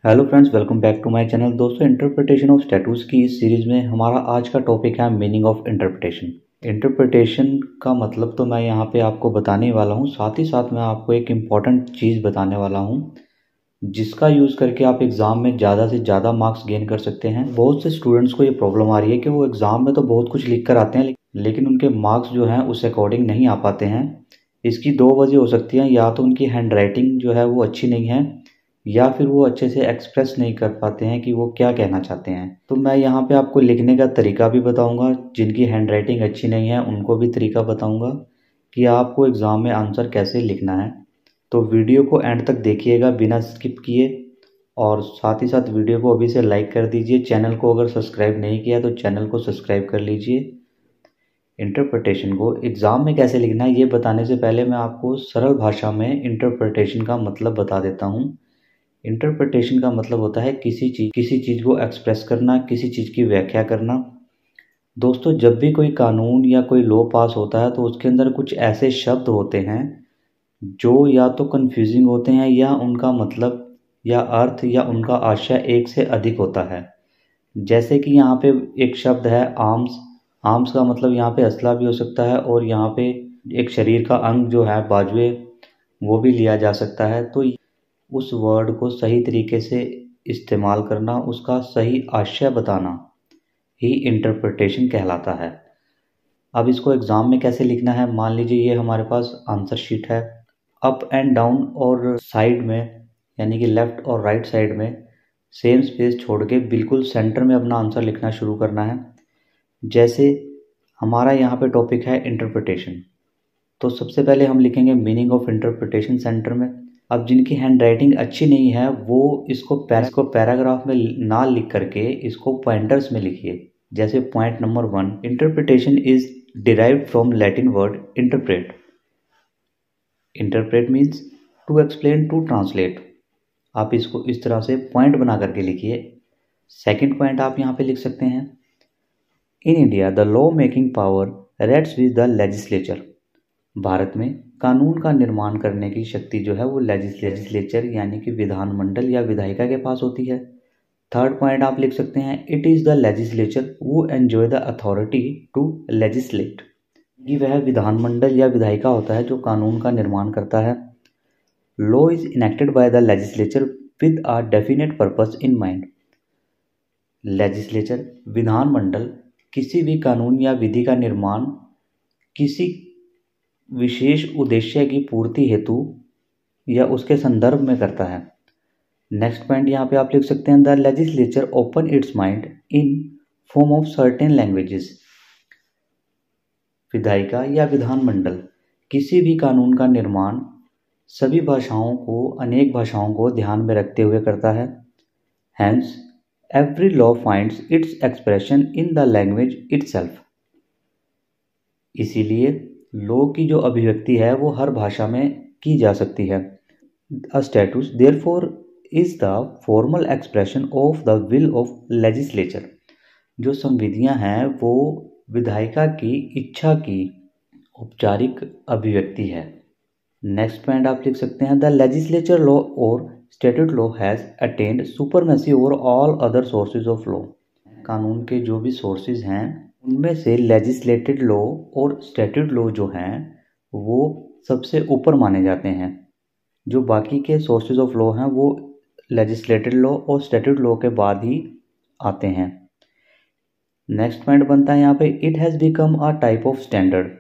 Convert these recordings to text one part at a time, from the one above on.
Hello friends, welcome back to my channel. दोस्तों, interpretation of statutes की इस series में हमारा आज का टॉपिक है मीनिंग ऑफ इंटरप्रिटेशन। इंटरप्रिटेशन का मतलब तो मैं यहाँ पे आपको बताने वाला हूँ, साथ ही साथ मैं आपको एक इम्पॉर्टेंट चीज़ बताने वाला हूँ जिसका यूज़ करके आप एग्ज़ाम में ज़्यादा से ज़्यादा मार्क्स गेन कर सकते हैं। बहुत से स्टूडेंट्स को ये प्रॉब्लम आ रही है कि वो एग्ज़ाम में तो बहुत कुछ लिख कर आते हैं, लेकिन उनके मार्क्स जो हैं उस अकॉर्डिंग नहीं आ पाते हैं। इसकी दो वजह हो सकती हैं, या तो उनकी हैंड राइटिंग जो है वो अच्छी नहीं है, या फिर वो अच्छे से एक्सप्रेस नहीं कर पाते हैं कि वो क्या कहना चाहते हैं। तो मैं यहाँ पे आपको लिखने का तरीका भी बताऊंगा, जिनकी हैंड राइटिंग अच्छी नहीं है उनको भी तरीका बताऊंगा कि आपको एग्ज़ाम में आंसर कैसे लिखना है। तो वीडियो को एंड तक देखिएगा बिना स्किप किए, और साथ ही साथ वीडियो को अभी से लाइक कर दीजिए। चैनल को अगर सब्सक्राइब नहीं किया तो चैनल को सब्सक्राइब कर लीजिए। इंटरप्रिटेशन को एग्ज़ाम में कैसे लिखना है ये बताने से पहले मैं आपको सरल भाषा में इंटरप्रिटेशन का मतलब बता देता हूँ। इंटरप्रिटेशन का मतलब होता है किसी चीज़ को एक्सप्रेस करना, किसी चीज़ की व्याख्या करना। दोस्तों, जब भी कोई कानून या कोई लॉ पास होता है तो उसके अंदर कुछ ऐसे शब्द होते हैं जो या तो कंफ्यूजिंग होते हैं, या उनका मतलब या अर्थ या उनका आशय एक से अधिक होता है। जैसे कि यहाँ पे एक शब्द है आर्म्स। आर्म्स का मतलब यहाँ पे असला भी हो सकता है, और यहाँ पे एक शरीर का अंग जो है बाजुए, वो भी लिया जा सकता है। तो उस वर्ड को सही तरीके से इस्तेमाल करना, उसका सही आशय बताना ही इंटरप्रिटेशन कहलाता है। अब इसको एग्ज़ाम में कैसे लिखना है, मान लीजिए ये हमारे पास आंसर शीट है। अप एंड डाउन और साइड में, यानी कि लेफ़्ट और राइट साइड में सेम स्पेस छोड़ के बिल्कुल सेंटर में अपना आंसर लिखना शुरू करना है। जैसे हमारा यहाँ पे टॉपिक है इंटरप्रिटेशन, तो सबसे पहले हम लिखेंगे मीनिंग ऑफ इंटरप्रिटेशन सेंटर में। अब जिनकी हैंड राइटिंग अच्छी नहीं है वो इसको पैराग्राफ में ना लिख करके इसको पॉइंटर्स में लिखिए। जैसे point number 1, interpretation is derived from Latin word interpret. Interpret means to explain, to translate. आप इसको इस तरह से पॉइंट बना करके लिखिए। सेकेंड पॉइंट आप यहाँ पे लिख सकते हैं, in India the law making power rest with the legislature. Bharat में कानून का निर्माण करने की शक्ति जो है वो लेजिस्लेचर यानी कि विधानमंडल या विधायिका के पास होती है। थर्ड पॉइंट आप लिख सकते हैं, it is the legislature who enjoy the authority to legislate. कि वह विधानमंडल या विधायिका होता है जो कानून का निर्माण करता है। Law is enacted bye the legislature with a definite purpose in mind. Legislature, विधानमंडल, किसी भी कानून या विधि का निर्माण किसी विशेष उद्देश्य की पूर्ति हेतु या उसके संदर्भ में करता है। नेक्स्ट पॉइंट यहाँ पे आप लिख सकते हैं, the legislature open it's mind in form of certain languages. विधायिका या विधानमंडल किसी भी कानून का निर्माण सभी भाषाओं को, अनेक भाषाओं को ध्यान में रखते हुए करता है। Hence every law finds its expression in the language itself. इसीलिए लॉ की जो अभिव्यक्ति है वो हर भाषा में की जा सकती है। A statute therefore is the formal expression of the will of legislature. जो संविधियां हैं वो विधायिका की इच्छा की औपचारिक अभिव्यक्ति है। नेक्स्ट पॉइंट आप लिख सकते हैं, द लेजिस्लेचर लॉ और statute law has attend supremacy over all other sources of law. कानून के जो भी सोर्सेज हैं उनमें से लेजिस्लेटेड लॉ और स्टैट्यूट लॉ जो हैं वो सबसे ऊपर माने जाते हैं। जो बाकी के सोर्सेज ऑफ लॉ हैं वो लेजिस्लेटेड लॉ और स्टैट्यूट लॉ के बाद ही आते हैं। नेक्स्ट पॉइंट बनता है यहाँ पे, it has become a type of standard.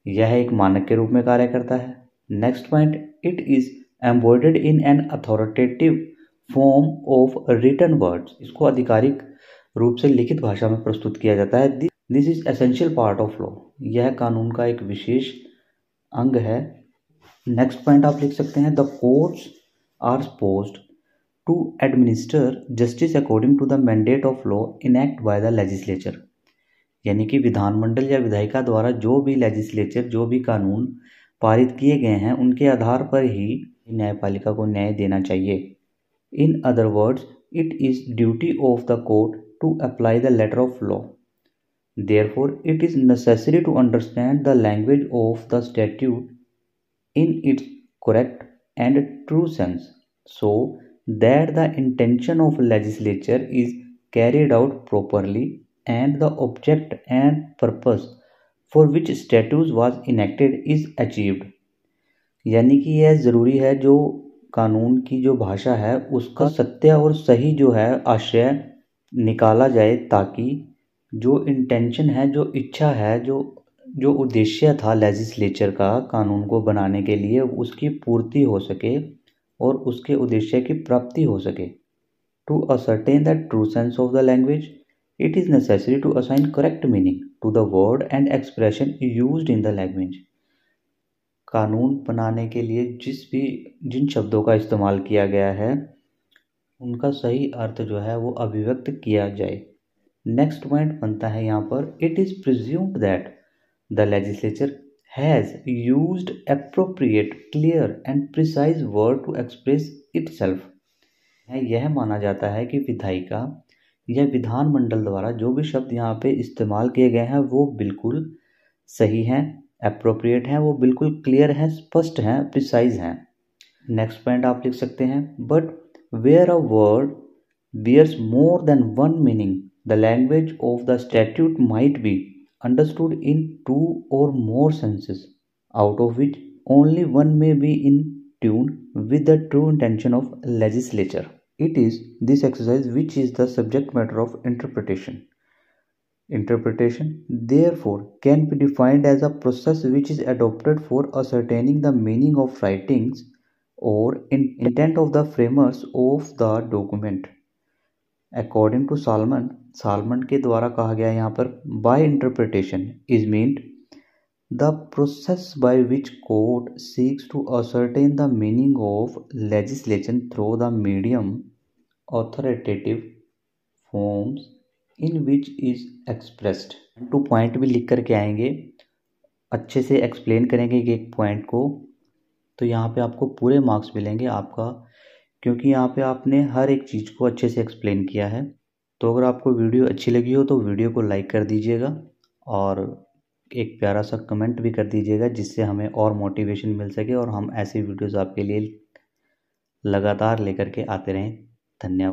यह एक मानक के रूप में कार्य करता है। Next point, it is embodied in an authoritative form of written words. इसको आधिकारिक रूप से लिखित भाषा में प्रस्तुत किया जाता है। This is essential part of law. यह कानून का एक विशेष अंग है। नेक्स्ट पॉइंट आप लिख सकते हैं, the courts are supposed to administer justice according to the mandate of law enact by the legislature. यानी कि विधानमंडल या विधायिका द्वारा जो भी लेजिस्लेचर, जो भी कानून पारित किए गए हैं उनके आधार पर ही न्यायपालिका को न्याय देना चाहिए। In other words, it is duty of the court to apply the letter of law. Therefore, it is necessary to understand the language of the statute in its correct and true sense. So, that the intention of legislature is carried out properly and the object and purpose for which statute was enacted is achieved। यानी कि यह ज़रूरी है जो कानून की जो भाषा है उसका सत्य और सही जो है आशय निकाला जाए, ताकि जो इंटेंशन है, जो इच्छा है, जो उद्देश्य था लेजिस्लेचर का कानून को बनाने के लिए, उसकी पूर्ति हो सके और उसके उद्देश्य की प्राप्ति हो सके। To ascertain the true sense of the language it is necessary to assign correct meaning to the word and expression used in the language. कानून बनाने के लिए जिन शब्दों का इस्तेमाल किया गया है उनका सही अर्थ जो है वो अभिव्यक्त किया जाए। नेक्स्ट पॉइंट बनता है यहाँ पर, it is presumed that the legislature has used appropriate clear and precise word to express itself. यह माना जाता है कि विधायिका या विधानमंडल द्वारा जो भी शब्द यहाँ पे इस्तेमाल किए गए हैं वो बिल्कुल सही हैं, एप्रोप्रिएट हैं, वो बिल्कुल क्लियर हैं, स्पष्ट हैं, प्रिसाइज हैं। नेक्स्ट पॉइंट आप लिख सकते हैं, but where a word bears more than one meaning, the language of the statute might be understood in two or more senses, out of which only one may be in tune with the true intention of legislature. It is this exercise which is the subject matter of interpretation. Interpretation, therefore, can be defined as a process which is adopted for ascertaining the meaning of writings or intent of the framers of the document. According to Salmond के द्वारा कहा गया यहाँ पर, by interpretation is meant the process by which court seeks to ascertain the meaning of legislation through the medium authoritative forms in which is expressed. Two point भी लिख करके आएंगे, अच्छे से एक्सप्लेन करेंगे एक पॉइंट को, तो यहाँ पे आपको पूरे मार्क्स मिलेंगे आपका, क्योंकि यहाँ पे आपने हर एक चीज़ को अच्छे से एक्सप्लेन किया है। तो अगर आपको वीडियो अच्छी लगी हो तो वीडियो को लाइक कर दीजिएगा और एक प्यारा सा कमेंट भी कर दीजिएगा, जिससे हमें और मोटिवेशन मिल सके और हम ऐसी वीडियोस आपके लिए लगातार लेकर के आते रहें। धन्यवाद।